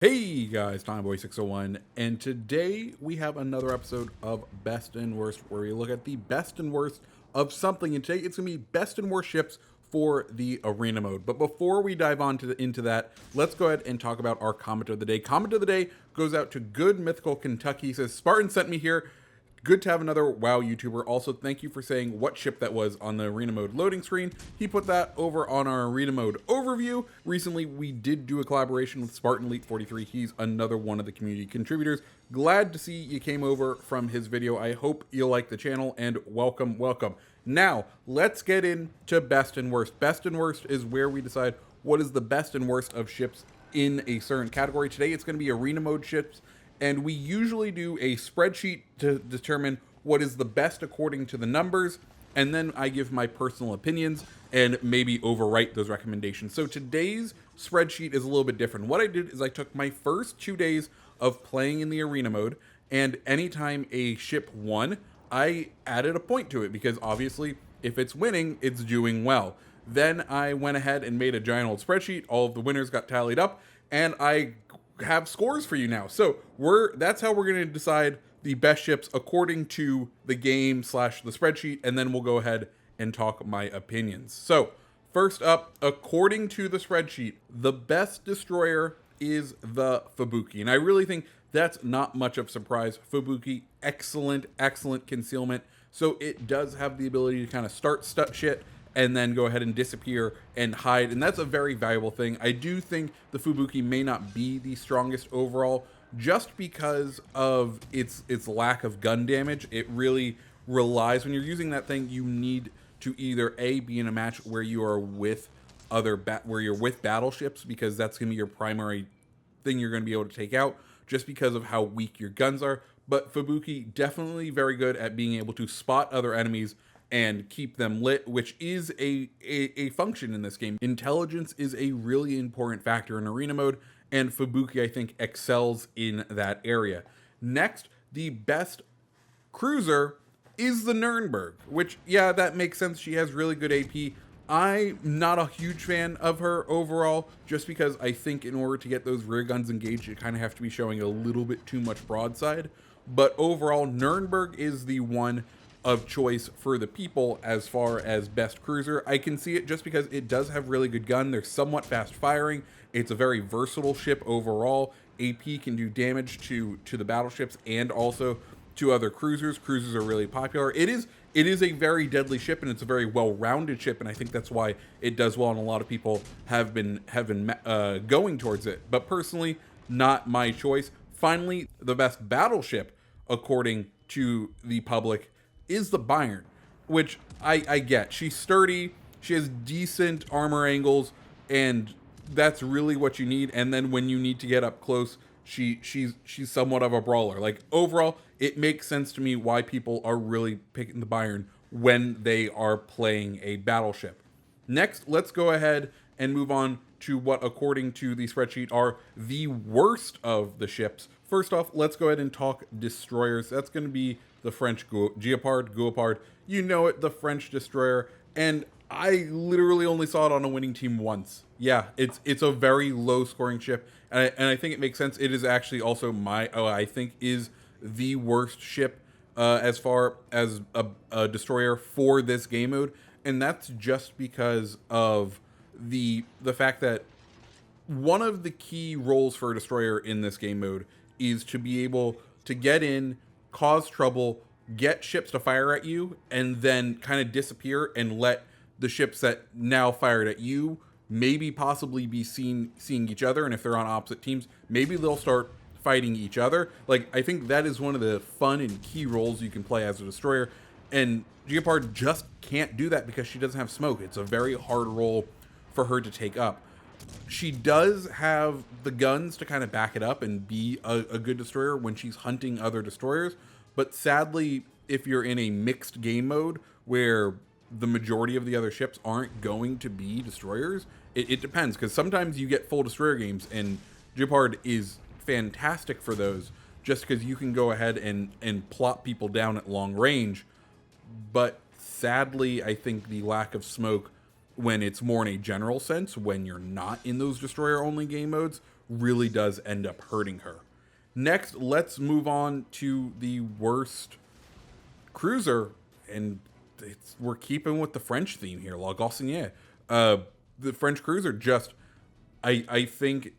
Hey guys, Tomboy601, and today we have another episode of Best and Worst, where we look at the best and worst of something. And today it's going to be best and worst ships for the arena mode. But before we dive on into that, let's go ahead and talk about our comment of the day. Comment of the day goes out to Good Mythical Kentucky. He says, Spartan sent me here. Good to have another WoW YouTuber. Also, thank you for saying what ship that was on the arena mode loading screen. He put that over on our arena mode overview. Recently, we did do a collaboration with Spartan Elite 43. He's another one of the community contributors. Glad to see you came over from his video. I hope you like the channel, and welcome, welcome. Now, let's get into best and worst. Best and worst is where we decide what is the best and worst of ships in a certain category. Today, it's going to be arena mode ships. And we usually do a spreadsheet to determine what is the best according to the numbers, and then I give my personal opinions and maybe overwrite those recommendations. So today's spreadsheet is a little bit different. What I did is I took my first 2 days of playing in the arena mode, and anytime a ship won, I added a point to it, because obviously if it's winning, it's doing well. Then I went ahead and made a giant old spreadsheet. All of the winners got tallied up, and I have scores for you now. So that's how we're going to decide the best ships according to the game / the spreadsheet, and then we'll go ahead and talk my opinions. So first up, according to the spreadsheet, the best destroyer is the Fubuki, and I really think that's not much of a surprise. Fubuki, excellent concealment, so it does have the ability to kind of start shit and then go ahead and disappear and hide, and that's a very valuable thing. I do think the Fubuki may not be the strongest overall, just because of its lack of gun damage. It really relies, when you're using that thing, you need to either A, be in a match where you are with where you're with battleships, because that's going to be your primary thing you're going to be able to take out, just because of how weak your guns are. But Fubuki, definitely very good at being able to spot other enemies and keep them lit, which is a function in this game. Intelligence is a really important factor in arena mode, and Fubuki, I think, excels in that area. Next, the best cruiser is the Nurnberg, which, yeah, that makes sense. She has really good AP. I'm not a huge fan of her overall, just because I think in order to get those rear guns engaged, you kind of have to be showing a little bit too much broadside. But overall, Nurnberg is the one of choice for the people as far as best cruiser. I can see it just because it does have really good gun. They're somewhat fast firing. It's a very versatile ship overall. AP can do damage to the battleships and also to other cruisers. Cruisers are really popular. It is a very deadly ship, and it's a very well-rounded ship, and I think that's why it does well, and a lot of people have been going towards it. But personally, not my choice. Finally, the best battleship, according to the public, is the Bayern, which I get. She's sturdy, she has decent armor angles, and that's really what you need. And then when you need to get up close, she's somewhat of a brawler. Like, overall, it makes sense to me why people are really picking the Bayern when they are playing a battleship. Next, let's go ahead and move on to what, according to the spreadsheet, are the worst of the ships. First off, let's go ahead and talk destroyers. That's going to be the French Guepard. You know it, the French destroyer. And I literally only saw it on a winning team once. Yeah, it's a very low scoring ship, and I think it makes sense. It is actually also I think is the worst ship as far as a destroyer for this game mode, and that's just because of the fact that one of the key roles for a destroyer in this game mode is to be able to get in, cause trouble, get ships to fire at you, and then kind of disappear and let the ships that now fired at you maybe possibly be seeing each other. And if they're on opposite teams, maybe they'll start fighting each other. Like, I think that is one of the fun and key roles you can play as a destroyer, and Guepard just can't do that because she doesn't have smoke. It's a very hard role for her to take up. She does have the guns to kind of back it up and be a good destroyer when she's hunting other destroyers, but sadly, if you're in a mixed game mode where the majority of the other ships aren't going to be destroyers, it depends, because sometimes you get full destroyer games, and Guepard is fantastic for those, just because you can go ahead and plot people down at long range. But sadly, I think the lack of smoke, when it's more in a general sense, when you're not in those destroyer only game modes, really does end up hurting her. Next, let's move on to the worst cruiser, and we're keeping with the French theme here, La Galissonniere. The French cruiser just, I think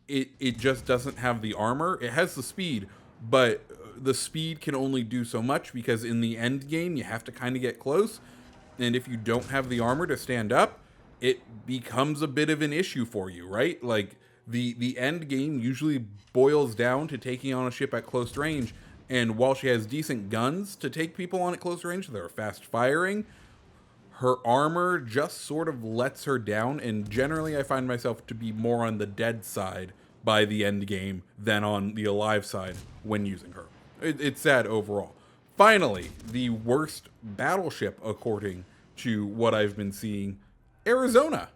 it just doesn't have the armor. It has the speed, but the speed can only do so much because in the end game you have to kind of get close, and if you don't have the armor to stand up, it becomes a bit of an issue for you, right? Like the end game usually boils down to taking on a ship at close range, and while she has decent guns to take people on at close range, they're fast firing, her armor just sort of lets her down, and generally I find myself to be more on the dead side by the end game than on the alive side when using her. It's sad overall. Finally, the worst battleship according to what I've been seeing, Arizona.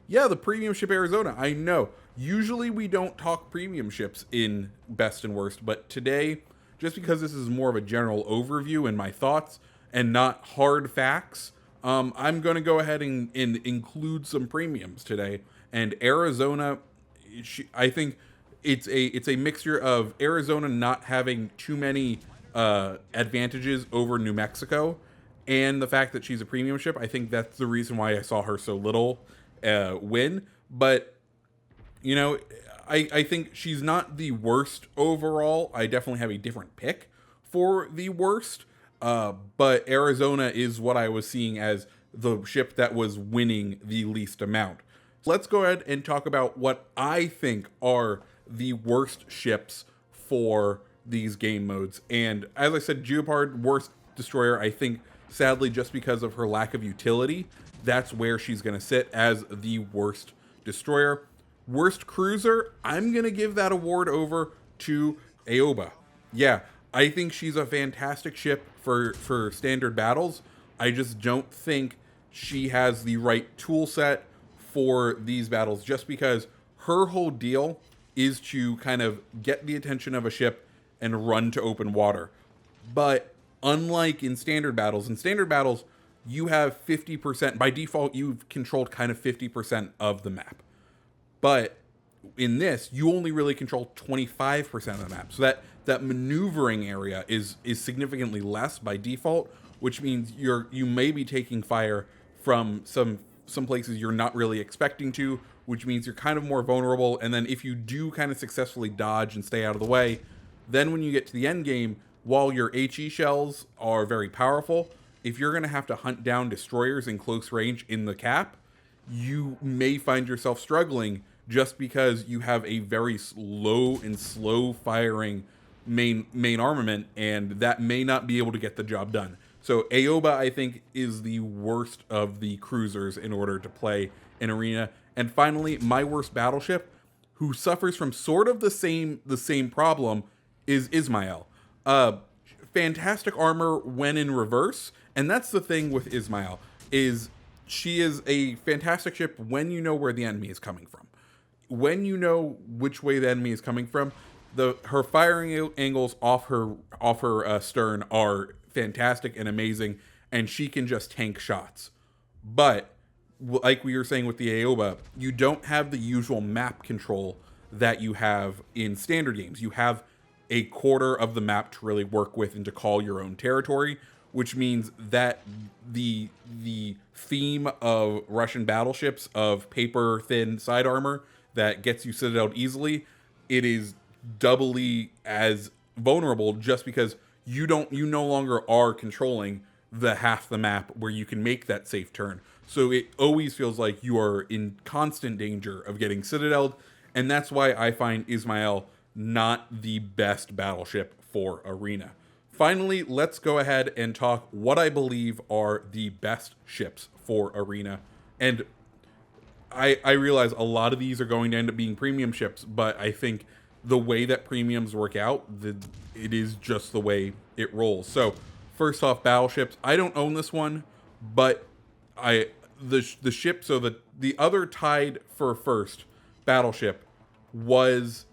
Yeah, the premium ship Arizona. I know. Usually we don't talk premium ships in best and worst, but today, just because this is more of a general overview and my thoughts and not hard facts, I'm going to go ahead and include some premiums today. And Arizona, I think it's a mixture of Arizona not having too many advantages over New Mexico, and the fact that she's a premium ship. I think that's the reason why I saw her so little win. But, you know, I think she's not the worst overall. I definitely have a different pick for the worst. But Arizona is what I was seeing as the ship that was winning the least amount. Let's go ahead and talk about what I think are the worst ships for these game modes. And as I said, Guepard, worst destroyer, I think, sadly, just because of her lack of utility, that's where she's going to sit as the worst destroyer. Worst cruiser, I'm going to give that award over to Aoba. Yeah, I think she's a fantastic ship for standard battles. I just don't think she has the right tool set for these battles, just because her whole deal is to kind of get the attention of a ship and run to open water. But unlike in standard battles, you have 50%, by default, you've controlled kind of 50% of the map. But in this, you only really control 25% of the map. So that maneuvering area is significantly less by default, which means you may be taking fire from some places you're not really expecting to, which means you're kind of more vulnerable. And then if you do kind of successfully dodge and stay out of the way, then when you get to the end game, while your HE shells are very powerful, if you're going to have to hunt down destroyers in close range in the cap, you may find yourself struggling just because you have a very slow firing main armament, and that may not be able to get the job done. So Aoba, I think, is the worst of the cruisers in order to play in Arena. And finally, my worst battleship, who suffers from sort of the same problem, is Izmail. Fantastic armor when in reverse, and that's the thing with Izmail, is she is a fantastic ship when you know where the enemy is coming from. When you know which way the enemy is coming from, her firing angles off her stern are fantastic and amazing, and she can just tank shots. But like we were saying with the Aoba, you don't have the usual map control that you have in standard games. You have a quarter of the map to really work with and to call your own territory, which means that the theme of Russian battleships of paper thin side armor that gets you citadeled easily, it is doubly as vulnerable just because you no longer are controlling the half the map where you can make that safe turn. So it always feels like you are in constant danger of getting citadeled, and that's why I find Izmail not the best battleship for Arena. Finally, let's go ahead and talk what I believe are the best ships for Arena. And I realize a lot of these are going to end up being premium ships, but I think the way that premiums work out, it is just the way it rolls. So first off, battleships. I don't own this one, but the ship, so the other tied for first battleship was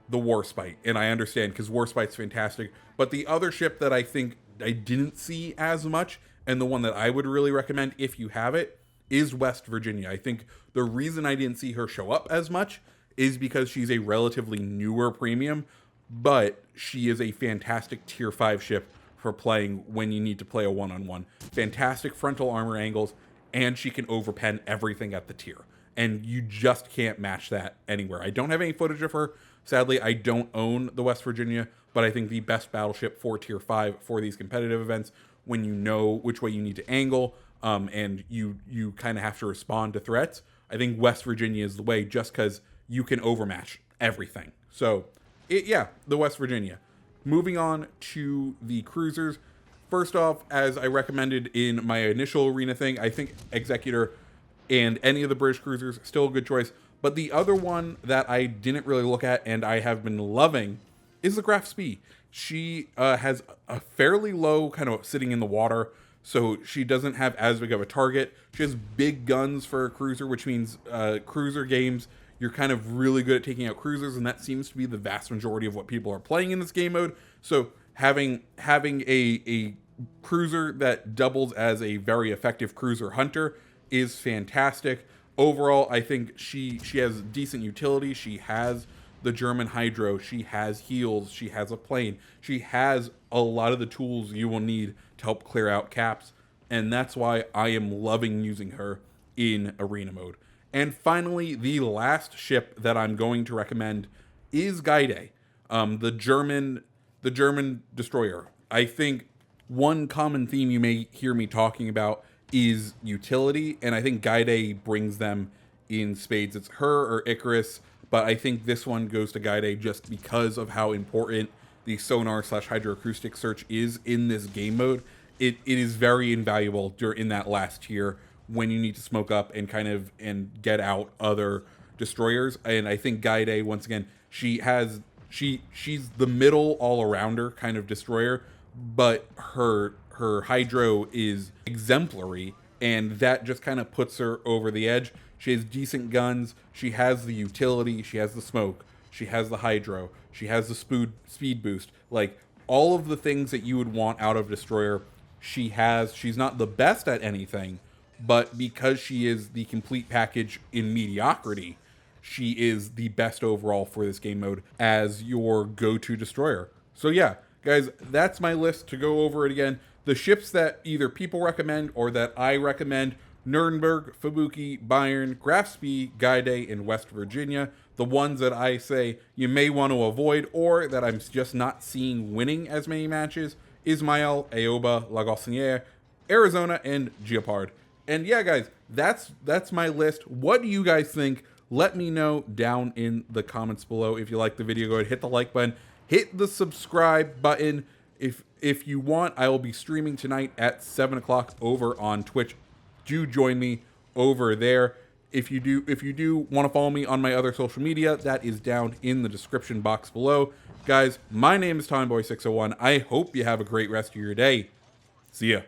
the Warspite, and I understand because Warspite's fantastic, but the other ship that I think I didn't see as much, and the one that I would really recommend if you have it, is West Virginia. I think the reason I didn't see her show up as much is because she's a relatively newer premium, but she is a fantastic tier 5 ship for playing when you need to play a one-on-one. Fantastic frontal armor angles, and she can overpen everything at the tier. And you just can't match that anywhere. I don't have any footage of her. Sadly, I don't own the West Virginia, but I think the best battleship for tier 5 for these competitive events, when you know which way you need to angle, and you kind of have to respond to threats, I think West Virginia is the way, just because you can overmatch everything. So, yeah, the West Virginia. Moving on to the cruisers. First off, as I recommended in my initial arena thing, I think Executor and any of the British cruisers, still a good choice. But the other one that I didn't really look at and I have been loving is the Graf Spee. She has a fairly low kind of sitting in the water, so she doesn't have as big of a target. She has big guns for a cruiser, which means cruiser games, you're kind of really good at taking out cruisers, and that seems to be the vast majority of what people are playing in this game mode. So having a cruiser that doubles as a very effective cruiser hunter is fantastic. Overall, I think she has decent utility. She has the German hydro, she has heals, she has a plane, she has a lot of the tools you will need to help clear out caps, and that's why I am loving using her in arena mode. And finally, the last ship that I'm going to recommend is Gaede, the German destroyer. I think one common theme you may hear me talking about is utility, and I think Gaede brings them in spades. It's her or Icarus, but I think this one goes to Gaede just because of how important the sonar / hydroacoustic search is in this game mode. It is very invaluable in that last tier when you need to smoke up and and get out other destroyers. And I think Gaede, once again, she's the middle all-arounder kind of destroyer, but her hydro is exemplary, and that just kind of puts her over the edge. She has decent guns, she has the utility, she has the smoke, she has the hydro, she has the speed boost, like all of the things that you would want out of destroyer she has. She's not the best at anything, but because she is the complete package in mediocrity, she is the best overall for this game mode as your go-to destroyer. So yeah, guys, that's my list. To go over it again, the ships that either people recommend or that I recommend: Nurnberg, Fubuki, Bayern, Graf, Spee, Gaede, and West Virginia. The ones that I say you may want to avoid or that I'm just not seeing winning as many matches: Izmail, Aoba, Galissonniere, Arizona, and Guepard. And yeah, guys, that's my list. What do you guys think? Let me know down in the comments below. If you like the video, go ahead, hit the like button, hit the subscribe button. If you want, I will be streaming tonight at 7 o'clock over on Twitch. Do join me over there. If you do want to follow me on my other social media, that is down in the description box below. Guys, my name is TommyBoy601. I hope you have a great rest of your day. See ya.